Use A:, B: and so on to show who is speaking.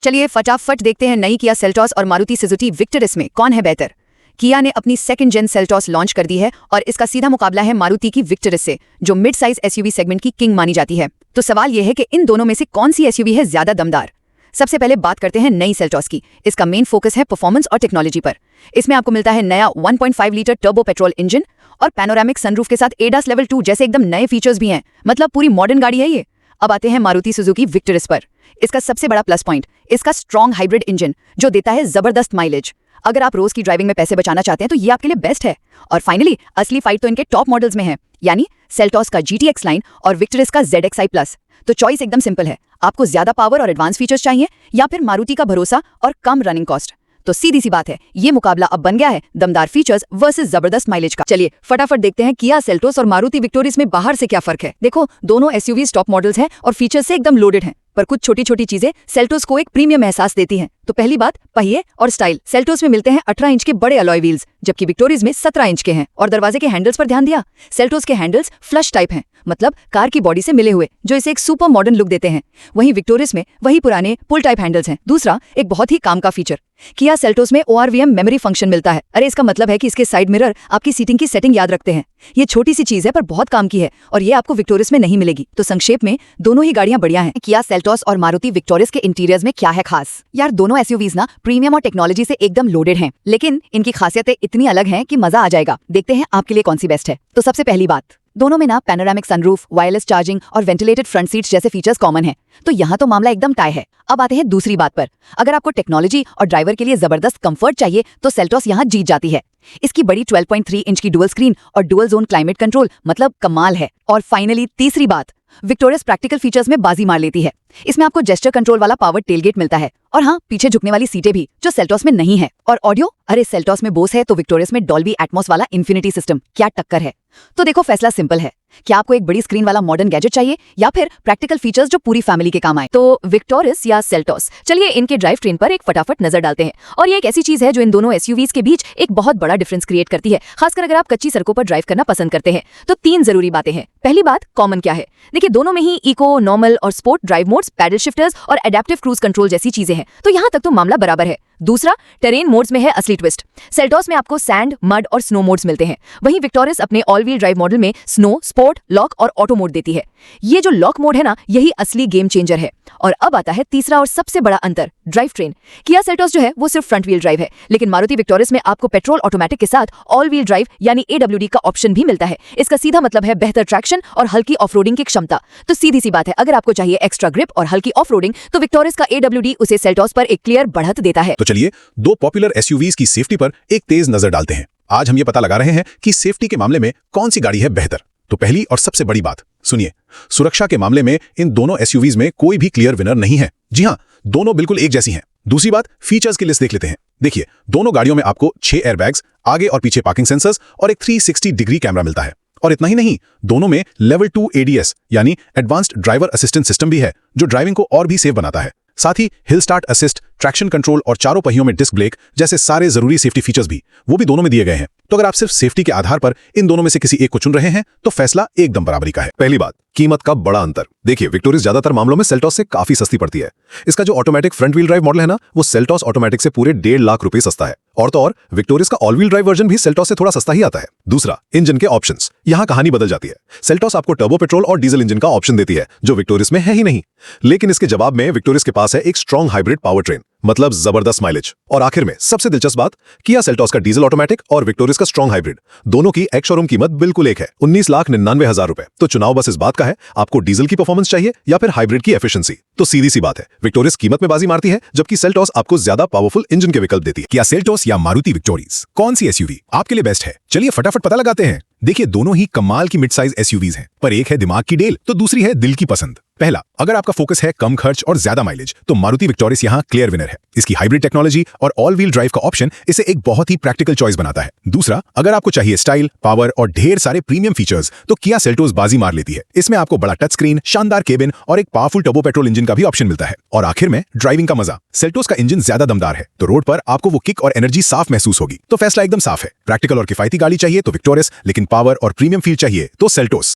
A: चलिए फटाफट देखते हैं नई किया सेल्टॉस और मारुति सुजुकी विक्टरस में कौन है बेहतर। किया ने अपनी सेकंड जेन सेल्टॉस लॉन्च कर दी है और इसका सीधा मुकाबला है मारुति की विक्टरस से, जो मिड साइज एसयूवी सेगमेंट की किंग मानी जाती है। तो सवाल यह है कि इन दोनों में से कौन सी एसयूवी है ज्यादा दमदार। सबसे पहले बात करते हैं नई सेल्टॉस की। इसका मेन फोकस है परफॉर्मेंस और टेक्नोलॉजी पर। इसमें आपको मिलता है नया 1.5 लीटर टर्बो पेट्रोल इंजन और पैनोरामिक सनरूफ के साथ एडास लेवल 2 जैसे एकदम नए फीचर्स भी हैं। मतलब पूरी मॉडर्न गाड़ी है ये। अब आते हैं मारुति सुजुकी विक्टरस पर। इसका सबसे बड़ा प्लस पॉइंट इसका स्ट्रॉन्ग हाइब्रिड इंजन, जो देता है जबरदस्त माइलेज। अगर आप रोज की ड्राइविंग में पैसे बचाना चाहते हैं तो ये आपके लिए बेस्ट है। और फाइनली असली फाइट तो इनके टॉप मॉडल्स में है, यानी सेल्टॉस का GTX लाइन और विक्टरस का ZXi प्लस। तो चॉइस एकदम सिंपल है, आपको ज्यादा पावर और एडवांस फीचर्स चाहिए या फिर मारुति का भरोसा और कम रनिंग कॉस्ट। तो सीधी सी बात है, ये मुकाबला अब बन गया है दमदार फीचर्स वर्सेस जबरदस्त माइलेज का। चलिए फटाफट देखते हैं किया सेल्टोस और मारुति विक्टोरियस में बाहर से क्या फर्क है। देखो, दोनों एसयूवीज टॉप मॉडल्स हैं और फीचर्स से एकदम लोडेड हैं, पर कुछ छोटी छोटी चीजें सेल्टोस को एक प्रीमियम एहसास देती हैं। तो पहली बात, पहिए और स्टाइल। सेल्टोस में मिलते हैं 18 इंच के बड़े अलॉय व्हील्स, जबकि विक्टोरियस में 17 इंच के हैं। और दरवाजे के हैंडल्स पर ध्यान दिया, सेल्टोस के हैंडल्स फ्लश टाइप हैं, मतलब कार की बॉडी से मिले हुए, जो इसे एक सुपर मॉडर्न लुक देते हैं। वहीं विक्टोरियस में वही पुराने पुल टाइप हैंडल्स हैं। दूसरा, एक बहुत ही काम का फीचर, किया सेल्टोस में ORVM मेमोरी फंक्शन मिलता है। अरे इसका मतलब है कि इसके साइड मिरर आपकी सीटिंग की सेटिंग याद रखते हैं। ये छोटी सी चीज है पर बहुत काम की है, और ये आपको विक्टोरियस में नहीं मिलेगी। तो संक्षेप में दोनों ही गाड़ियां बढ़िया हैं। किया सेल्टोस और मारुति विक्टोरियस के इंटीरियर्स में क्या है खास? यार, दोनों एसयूवीज ना प्रीमियम और टेक्नोलॉजी से एकदम लोडेड हैं, लेकिन इनकी खासियतें इतनी अलग हैं कि मजा आ जाएगा। देखते हैं आपके लिए कौन सी बेस्ट है। तो सबसे पहली बात, दोनों में ना पैनोरामिक सनरूफ, वायरलेस चार्जिंग और वेंटिलेटेड फ्रंट सीट्स जैसे फीचर्स कॉमन हैं। तो यहाँ तो मामला एकदम टाई है। अब आते हैं दूसरी बात पर। अगर आपको टेक्नोलॉजी और ड्राइवर के लिए जबरदस्त कंफर्ट चाहिए तो सेल्टोस यहाँ जीत जाती है। इसकी बड़ी 12.3 इंच की डुअल स्क्रीन और डुअल जोन क्लाइमेट कंट्रोल मतलब कमाल है। और फाइनली तीसरी बात, विक्टोरियस प्रैक्टिकल फीचर्स में बाजी मार लेती है। इसमें आपको जेस्चर कंट्रोल वाला पावर टेलगेट मिलता है, और हाँ, पीछे झुकने वाली सीटें भी, जो सेल्टोस में नहीं है। और ऑडियो, अरे सेल्टोस में बोस है तो विक्टोरियस में डॉल्बी एटमॉस वाला इन्फिनिटी सिस्टम। क्या टक्कर है। तो देखो, फैसला सिंपल है। क्या आपको एक बड़ी स्क्रीन वाला मॉडर्न गैजेट चाहिए या फिर प्रैक्टिकल फीचर्स जो पूरी फैमिली के काम आए? तो विक्टोरियस या सेल्टोस, चलिए इनके ड्राइव ट्रेन पर एक फटाफट नजर डालते हैं। और ये एक ऐसी चीज है जो इन दोनों एसयूवीज के बीच एक बहुत बड़ा डिफरेंस क्रिएट करती है, खासकर अगर आप कच्ची सड़कों पर ड्राइव करना पसंद करते हैं। तो 3 जरूरी बातें हैं। पहली बात, कॉमन क्या है? देखिए, दोनों में ही इको, नॉर्मल और sport drive modes, paddle shifters और एडेप्टिव क्रूज कंट्रोल जैसी चीजें हैं। तो यहाँ तक तो मामला बराबर है। दूसरा, टेरेन मोड्स में है असली ट्विस्ट। सेल्टोस में आपको सैंड, मड और स्नो मोड्स मिलते हैं, वहीं विक्टोरियस अपने ऑल व्हील ड्राइव मॉडल में स्नो, स्पोर्ट, लॉक और ऑटो मोड देती है। ये जो लॉक मोड है ना, यही असली गेम चेंजर है। और अब आता है तीसरा और सबसे बड़ा अंतर, ड्राइव ट्रेन। किया सेल्टोस जो है वो सिर्फ फ्रंट व्हील ड्राइव है, लेकिन मारुति विक्टोरियस में आपको पेट्रोल ऑटोमेटिक के साथ ऑल व्हील ड्राइव यानी AWD का ऑप्शन भी मिलता है। इसका सीधा मतलब है बेहतर ट्रैक्शन और हल्की ऑफरोडिंग की क्षमता। तो सीधी सी बात है, अगर आपको चाहिए एक्स्ट्रा ग्रिप और हल्की ऑफरोडिंग तो विक्टोरियस का AWD उसे सेल्टोस पर एक क्लियर बढ़त देता है।
B: तो चलिए दो पॉपुलर एसयूवीज की सेफ्टी पर एक तेज नजर डालते हैं। आज हम ये पता लगा रहे हैं कि सेफ्टी के मामले में कौन सी गाड़ी है बेहतर। तो पहली और सबसे बड़ी बात सुनिए, सुरक्षा के मामले में इन दोनों एसयूवीज में कोई भी क्लियर विनर नहीं है। जी हां, दोनों बिल्कुल एक जैसी हैं। दूसरी बात, फीचर्स की लिस्ट देख लेते हैं। देखिए, दोनों गाड़ियों में आपको 6 एयरबैग्स, आगे और पीछे पार्किंग सेंसर्स और एक 360 डिग्री कैमरा मिलता है। और इतना ही नहीं, दोनों में लेवल 2 ADS यानी एडवांस्ड ड्राइवर असिस्टेंट सिस्टम भी है, जो ड्राइविंग को और भी सेफ बनाता है। साथ ही hill start assist, traction control और चारों पहियों में डिस्क ब्रेक जैसे सारे जरूरी सेफ्टी फीचर्स भी वो भी दोनों में दिए गए हैं। तो अगर आप सिर्फ सेफ्टी के आधार पर इन दोनों में से किसी एक को चुन रहे हैं तो फैसला एकदम बराबरी का है। पहली बात, कीमत का बड़ा अंतर। देखिए, विक्टोरियस ज्यादातर मामलों में सेल्टोस से काफी सस्ती पड़ती है। इसका जो automatic front wheel drive model है ना, वो सेल्टोस ऑटोमेटिक से पूरे 1.5 लाख रुपए सस्ता है। और तो और विक्टोरियस का ऑल व्हील ड्राइव वर्जन भी सेल्टोस से थोड़ा सस्ता ही आता है। दूसरा, इंजन के ऑप्शंस। यहाँ कहानी बदल जाती है। सेल्टोस आपको टर्बो पेट्रोल और डीजल इंजन का ऑप्शन देती है, जो विक्टोरियस में है ही नहीं। लेकिन इसके जवाब में विक्टोरियस के पास है एक स्ट्रॉन्ग हाइब्रिड पावर ट्रेन, मतलब जबरदस्त माइलेज। और आखिर में सबसे दिलचस्प बात, किया सेल्टोस का डीजल ऑटोमेटिक और विक्टोरियस का स्ट्रॉन्ग हाइब्रिड, दोनों की एक्स शोरूम कीमत बिल्कुल एक है, 19,99,000 रुपए। तो चुनाव बस इस बात का है, आपको डीजल की परफॉर्मेंस चाहिए या फिर हाइब्रिड की एफिशिएंसी। तो सीधी सी बात है, विक्टोरियस कीमत में बाजी मारती है, जबकि सेल्टोस आपको ज्यादा पावरफुल इंजन के विकल्प देती है। क्या सेल्टोस या मारुति विक्टोरियस, कौन सी एसयूवी आपके लिए बेस्ट है? चलिए फटाफट पता लगाते हैं। देखिए, दोनों ही कमाल की मिड साइज एसयूवीज हैं, पर एक है दिमाग की डेल तो दूसरी है दिल की पसंद। पहला, अगर आपका फोकस है कम खर्च और ज्यादा माइलेज तो मारुति विक्टोरियस यहाँ क्लियर विनर है। इसकी हाइब्रिड टेक्नोलॉजी और ऑल व्हील ड्राइव का ऑप्शन इसे एक बहुत ही प्रैक्टिकल चॉइस बनाता है। दूसरा, अगर आपको चाहिए स्टाइल, पावर और ढेर सारे प्रीमियम फीचर्स तो किया सेल्टोस बाजी मार लेती है। इसमें आपको बड़ा टच स्क्रीन, शानदार केबिन और एक पावरफुल टर्बो पेट्रोल इंजन का भी ऑप्शन मिलता है। और आखिर में ड्राइविंग का मजा। सेल्टोस का इंजन ज्यादा दमदार है, तो रोड पर आपको वो किक और एनर्जी साफ महसूस होगी। तो फैसला एकदम साफ है, प्रैक्टिकल और किफायती गाड़ी चाहिए तो विक्टोरियस, लेकिन पावर और प्रीमियम फील चाहिए तो सेल्टोस।